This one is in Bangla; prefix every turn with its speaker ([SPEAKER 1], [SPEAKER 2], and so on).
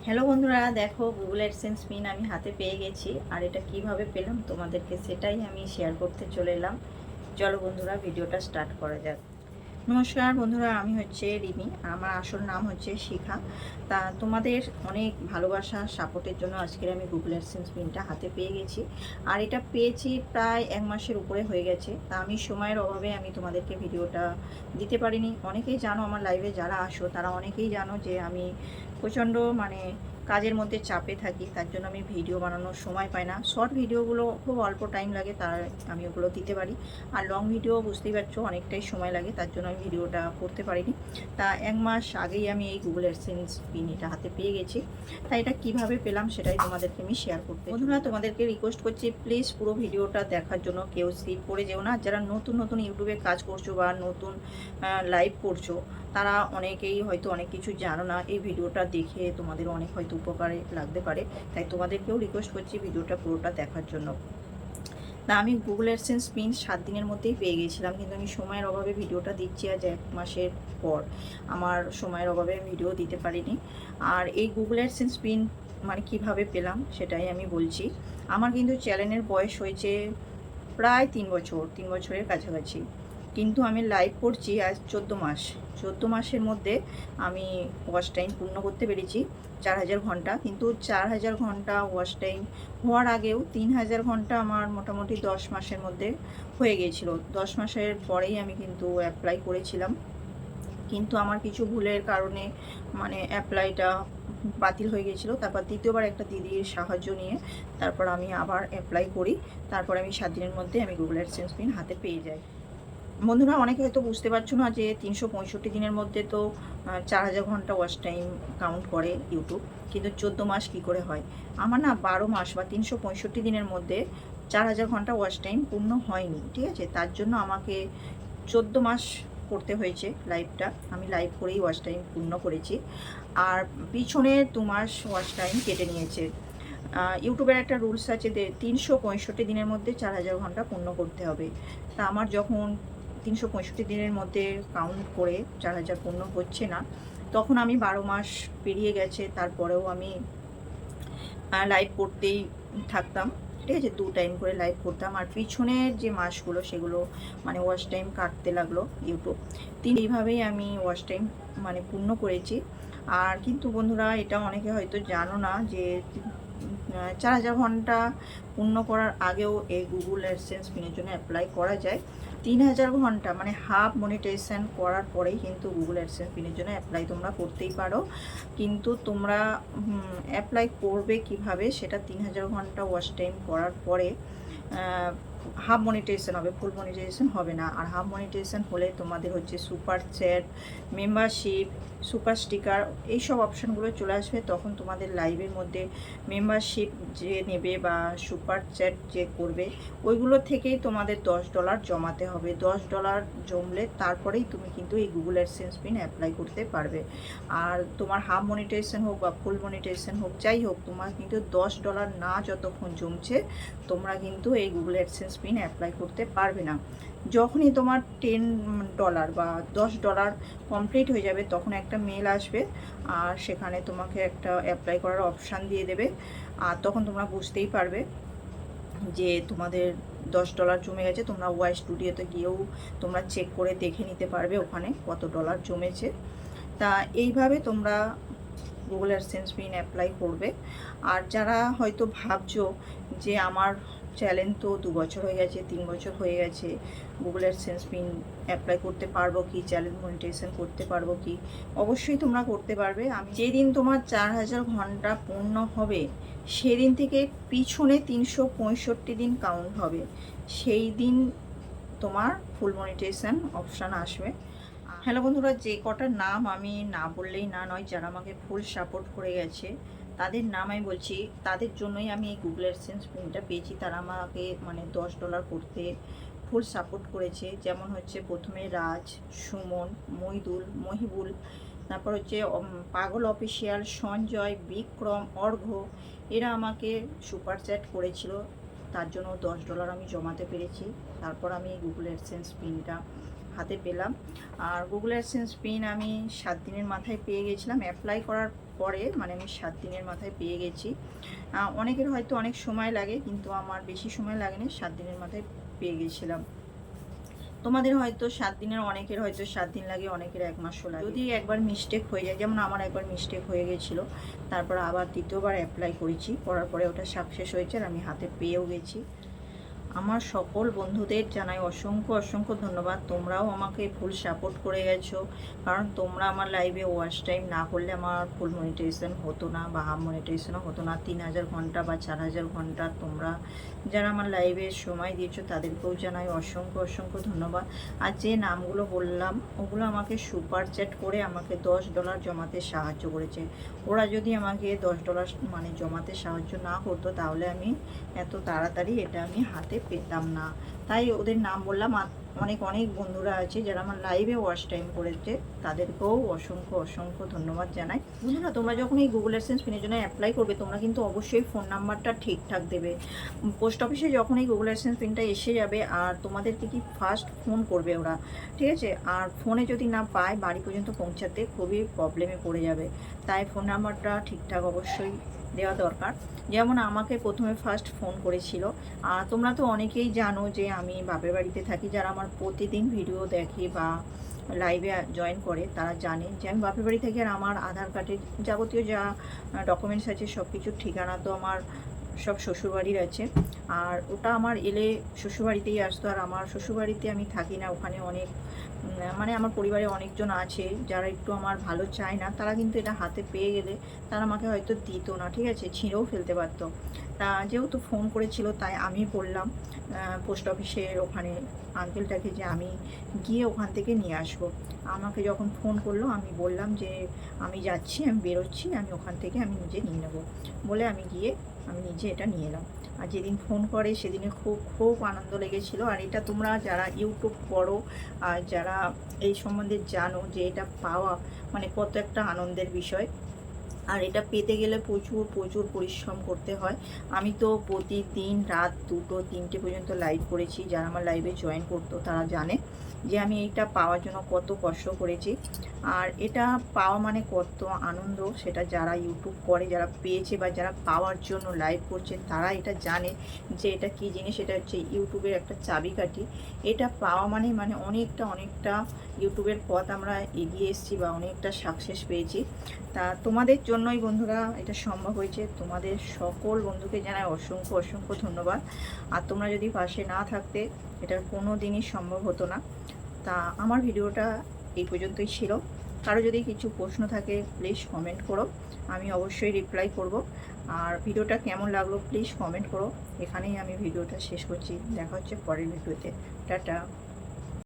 [SPEAKER 1] হ্যালো বন্ধুরা, দেখো গুগল অ্যাডসেন্স পিন আমি হাতে পেয়ে গেছি। আর এটা কিভাবে পেলাম তোমাদেরকে সেটাই আমি শেয়ার করতে চলে এলাম। চলো বন্ধুরা, ভিডিওটা স্টার্ট করা যাক। নমস্কার বন্ধুরা, আমি হচ্ছে রিমি, আর আমার আসল নাম হচ্ছে শিখা। তা তোমাদের অনেক ভালোবাসা সাপোর্টের জন্য আজকের আমি গুগল অ্যাডসেন্স পিনটা হাতে পেয়ে গেছি। আর এটা পেয়েছি প্রায় 1 মাসের উপরে হয়ে গেছে। তা আমি সময়ের অভাবে আমি তোমাদেরকে ভিডিওটা দিতে পারিনি। অনেকেই জানো, আমার লাইভে যারা আসো তারা অনেকেই জানো যে আমি প্রচণ্ড কাজের মধ্যে চাপে থাকি, তার জন্য আমি ভিডিও বানানোর সময় পাই না। শর্ট ভিডিওগুলো খুব অল্প টাইম লাগে, তার আমি ওগুলো দিতে পারি। আর লং ভিডিও বুঝতেই পারছো অনেকটাই সময় লাগে, তার জন্য আমি ভিডিওটা করতে পারিনি। তা 1 মাস আগেই আমি এই গুগল অ্যাডসেন্স পিন এটা হাতে পেয়ে গেছি। তাই এটা কিভাবে পেলাম সেটাই তোমাদেরকে আমি শেয়ার করতে। বন্ধুরা, তোমাদেরকে রিকোয়েস্ট করছি প্লিজ পুরো ভিডিওটা দেখার জন্য, কেউ স্কিপ করে যেও না। যারা নতুন নতুন ইউটিউবে কাজ করছো বা নতুন লাইভ করছো, তারা অনেকেই হয়তো অনেক কিছু জানো না। এই ভিডিওটা দেখে তোমাদের অনেক হয়তো উপকারে লাগতে পারে, তাই তোমাদেরকেও রিকোয়েস্ট করছি ভিডিওটা পুরোটা দেখার জন্য। না, আমি গুগল অ্যাডসেন্স পিন 7 দিনের মধ্যেই পেয়ে গেছিলাম, কিন্তু আমি সময়ের অভাবে ভিডিওটা দিচ্ছি আজ 1 মাসের পর। আমার সময়ের অভাবে ভিডিও দিতে পারিনি। আর এই গুগল অ্যাডসেন্স পিন কিভাবে পেলাম সেটাই আমি বলছি। আমার কিন্তু চ্যানেলের বয়স হয়েছে প্রায় 3 বছর, 3 বছরের কাছাকাছি। কিন্তু আমি লাইভ করছি আজ 14 মাস। 14 মাসের মধ্যে আমি ওয়াচ টাইম পূর্ণ করতে পেরেছি 4000 ঘন্টা। কিন্তু 4000 ঘন্টা ওয়াচ টাইম হওয়ার আগেও 3000 ঘন্টা আমার মোটামুটি 10 মাসের মধ্যে হয়ে গিয়েছিল। 10 মাসের পরেই আমি কিন্তু অ্যাপ্লাই করেছিলাম, কিন্তু আমার কিছু ভুলের কারণে অ্যাপ্লাইটা বাতিল হয়ে গিয়েছিলো। তারপর দ্বিতীয়বার একটা দিদির সাহায্য নিয়ে তারপর আমি আবার অ্যাপ্লাই করি। তারপর আমি 7 দিনের মধ্যে আমি গুগল অ্যাডসেন্স পিন হাতে পেয়ে যাই। বন্ধুরা, অনেকে হয়তো বুঝতে পারছো না যে 365 দিনের মধ্যে তো 4000 ঘন্টা ওয়াচ টাইম কাউন্ট করে ইউটিউব, কিন্তু 14 মাস কী করে হয়? আমার না 12 মাস বা 365 দিনের মধ্যে 4000 ঘন্টা ওয়াচ টাইম পূর্ণ হয়নি, ঠিক আছে? তার জন্য আমাকে 14 মাস করতে হয়েছে লাইভটা। আমি লাইভ করেই ওয়াচ টাইম পূর্ণ করেছি। আর পিছনে 2 মাস ওয়াচ টাইম কেটে নিয়েছে। ইউটিউবের একটা রুলস আছে যে 365 দিনের মধ্যে 4000 ঘন্টা পূর্ণ করতে হবে। তা আমার যখন 365 দিনের মধ্যে কাউন্ট করে 4000 পূর্ণ হচ্ছে না, তখন আমি 12 মাস পেরিয়ে গেছে, তারপরেও আমি লাইভ করতেই থাকতাম, ঠিক আছে? 2 টাইম করে লাইভ করতাম। আর পিছনের যে মাসগুলো সেগুলো ওয়াচ টাইম কাটতে লাগলো ইউটিউব। এইভাবেই আমি ওয়াচ টাইম পূর্ণ করেছি। আর কিন্তু বন্ধুরা, এটা অনেকে হয়তো জানো না যে 4000 ঘন্টা পূর্ণ করার আগেও এই গুগল অ্যাডসেন্স পিনের জন্য অ্যাপ্লাই করা যায়। 3000 ঘন্টা হাফ মনিটাইজেশন করার পরেই কিন্তু গুগল অ্যাডসেন্স পিনের জন্য অ্যাপ্লাই তোমরা করতেই পারো। কিন্তু তোমরা অ্যাপ্লাই করবে কিভাবে সেটা 3000 ঘন্টা ওয়াচ টাইম করার পরে হাফ মনিটাইজেশন হবে, ফুল মনিটাইজেশন হবে না। আর হাফ মনিটাইজেশন হলে তোমাদের হচ্ছে super chat, membership, super sticker এইসব অপশানগুলো চলে আসবে। তখন তোমাদের লাইভের মধ্যে মেম্বারশিপ যে নেবে বা সুপার চ্যাট যে করবে, ওইগুলো থেকেই তোমাদের $10 জমাতে হবে। $10 জমলে তারপরেই তুমি কিন্তু এই গুগল অ্যাডসেন্স পিন অ্যাপ্লাই করতে পারবে। আর তোমার হাফ মনিটাইজেশন হোক বা ফুল মনিটাইজেশন হোক, যাই হোক, তোমার কিন্তু $10 না যতক্ষণ জমছে তোমরা কিন্তু এই গুগল অ্যাডসেন্স পিন অ্যাপ্লাই করতে পারবে না। যখনই তোমার $10 বা $10 কমপ্লিট হয়ে যাবে, তখন একটা মেল আসবে, আর সেখানে তোমাকে একটা অ্যাপ্লাই করার অপশান দিয়ে দেবে। আর তখন তোমরা বুঝতেই পারবে যে তোমাদের $10 জমে গেছে। তোমরা ওয়াই স্টুডিওতে গিয়েও তোমরা চেক করে দেখে নিতে পারবে ওখানে কত ডলার জমেছে। তা এইভাবে তোমরা গুগল অ্যাডসেন্স পিন অ্যাপ্লাই করবে। আর যারা হয়তো ভাবছো যে আমার চ্যানেল তো 2 বছর হয়ে গেছে, 3 বছর হয়ে গেছে, গুগল অ্যাডসেন্স পিন অ্যাপ্লাই করতে পারবো কি, চ্যানেল মনিটাইজেশন করতে পারবো কি? অবশ্যই তোমরা করতে পারবে। আমি যেদিন তোমার 4000 ঘন্টা পূর্ণ হবে সেদিন থেকে পিছনে 365 দিন কাউন্ট হবে, সেই দিন তোমার ফুল মনিটাইজেশন অপশান আসবে। হ্যালো বন্ধুরা, যে কটার নাম আমি না বললেই না নয়, যারা আমাকে ফুল সাপোর্ট করে গেছে তাদের নাম আমি বলছি। তাদের জন্যই আমি এই গুগল অ্যাডসেন্স পিনটা পেয়েছি। তারা আমাকে $10 করতে ফুল সাপোর্ট করেছে। যেমন হচ্ছে প্রথমে রাজ, সুমন, মহিবুল, তারপর হচ্ছে পাগল অফিসিয়াল, সঞ্জয়, বিক্রম, অর্ঘ্য, এরা আমাকে সুপার চ্যাট করেছিল। তার জন্য $10 আমি জমাতে পেরেছি। তারপর আমি গুগল অ্যাডসেন্স পিনটা হাতে পেলাম। আর গুগল অ্যাডসেন্স পিন আমি 7 দিনের মাথায় পেয়ে গেছিলাম, অ্যাপ্লাই করার পরে মানে আমি 7 দিনের মাথায় পেয়ে গেছি। অনেকের হয়তো অনেক সময় লাগে, কিন্তু আমার বেশি সময় লাগেনি, 7 দিনের মাথায় পেয়ে গেছিলাম। তোমাদের হয়তো 7 দিনের, অনেকের হয়তো 7 দিন লাগে, অনেকের 1 মাসও লাগে। যদি একবার মিস্টেক হয়ে যায়, যেমন আমার একবার মিস্টেক হয়ে গেছিলো, তারপর আবার দ্বিতীয়বার অ্যাপ্লাই করেছি, করার পরে ওটা সাকসেস হয়েছে আর আমি হাতে পেয়েও গেছি। আমার সকল বন্ধুদের জানাই অসংখ্য অসংখ্য ধন্যবাদ। তোমরাও আমাকে ফুল সাপোর্ট করে গেছো, কারণ তোমরা আমার লাইভে ওয়াচ টাইম না করলে আমার ফুল মনিটাইজেশন হতো না বা হাফ মনিটাইজেশনও হতো না। 3000 ঘন্টা বা 4000 ঘন্টা তোমরা যারা আমার লাইভে সময় দিয়েছো তাদেরকেও জানাই অসংখ্য অসংখ্য ধন্যবাদ। আর যে নামগুলো বললাম ওগুলো আমাকে সুপার চ্যাট করে আমাকে $10 জমাতে সাহায্য করেছে। ওরা যদি আমাকে $10 মানে জমাতে সাহায্য না করতো, তাহলে আমি এত তাড়াতাড়ি এটা আমি হাতে পেতাম না। তাই ওদের নাম বললাম। আর অনেক অনেক বন্ধুরা আছে যারা আমার লাইভে ওয়াচ টাইম করেছে, তাদেরকেও অসংখ্য অসংখ্য ধন্যবাদ জানাই। বন্ধুরা, তোমরা যখন এই গুগল অ্যাডসেন্স পিনের জন্য অ্যাপ্লাই করবে, তোমরা কিন্তু অবশ্যই ফোন নাম্বারটা ঠিকঠাক দেবে। পোস্ট অফিসে যখন এই গুগল অ্যাডসেন্স পিনটা এসে যাবে, আর তোমাদেরকে কি ফার্স্ট ফোন করবে ওরা, ঠিক আছে? আর ফোনে যদি না পায়, বাড়ি পর্যন্ত পৌঁছাতে খুবই প্রবলেমে পড়ে যাবে। তাই ফোন নাম্বারটা ঠিকঠাক অবশ্যই দেওয়া দরকার। যেমন আমাকে প্রথমে ফার্স্ট ফোন করেছিল। আর তোমরা তো অনেকেই জানো যে আমি বাপের বাড়িতে থাকি। যারা আমার প্রতিদিন ভিডিও দেখে বা লাইভে জয়েন করে তারা জানে যে আমি বাপের বাড়ি থাকি। আর আমার আধার কার্ডের যাবতীয় যা ডকুমেন্টস আছে সব কিছুর ঠিকানা তো আমার সব শ্বশুরবাড়ির আছে। আর ওটা আমার এলে শ্বশুরবাড়িতেই আসতো। আর আমার শ্বশুরবাড়িতে আমি থাকি না, ওখানে অনেক মানে আমার পরিবারে অনেকজন আছে যারা একটু আমার ভালো চায় না, তারা কিন্তু এটা হাতে পেয়ে গেলে তারা আমাকে হয়তো দিত না, ঠিক আছে, ছিঁড়েও ফেলতে পারতো। তা যেহেতু ফোন করেছিল, তাই আমি বললাম পোস্ট অফিসের ওখানে আঙ্কেলটাকে যে আমি গিয়ে ওখান থেকে নিয়ে আসবো। আমাকে যখন ফোন করলো, আমি বললাম যে আমি যাচ্ছি, আমি বেরোচ্ছি, আমি ওখান থেকে আমি নিজে নিয়ে নেবো বলে আমি গিয়ে আমি নিজে এটা নিয়ে এলাম। আর যেদিন ফোন করে সেদিনে খুব খুব আনন্দ লেগেছিল। আর এটা তোমরা যারা ইউটিউব করো আর যারা এই সম্বন্ধে জানো যে এটা পাওয়া মানে কত একটা আনন্দের বিষয়। আর এটা পেতে গেলে প্রচুর প্রচুর পরিশ্রম করতে হয়। আমি তো প্রতিদিন রাত 2-3টে পর্যন্ত লাইভ করেছি। যারা আমার লাইভে জয়েন করতো তারা জানে যে আমি এইটা পাওয়ার জন্য কত কষ্ট করেছি। আর এটা পাওয়া মানে কত আনন্দ, সেটা যারা ইউটিউব করে, যারা পেয়েছে বা যারা পাওয়ার জন্য লাইভ করছে, তারা এটা জানে যে এটা কী জিনিস। এটা হচ্ছে ইউটিউবের একটা চাবিকাঠি। এটা পাওয়া মানে মানে অনেকটা অনেকটা ইউটিউবের পথ আমরা এগিয়ে এসেছি বা অনেকটা সাকসেস পেয়েছি। তা তোমাদের জন্যই বন্ধুরা এটা সম্ভব হয়েছে। তোমাদের সকল বন্ধুকে জানাই অসংখ্য অসংখ্য ধন্যবাদ। আর তোমরা যদি পাশে না থাকতে, এটা কোনো দিনই সম্ভব হতো না। তা আমার ভিডিওটা এই পর্যন্তই ছিল। কারো যদি কিছু প্রশ্ন থাকে প্লিজ কমেন্ট করো, আমি অবশ্যই রিপ্লাই করব। আর ভিডিওটা কেমন লাগলো প্লিজ কমেন্ট করো। এখানেই আমি ভিডিওটা শেষ করছি। দেখা হচ্ছে পরের ভিডিওতে। টাটা।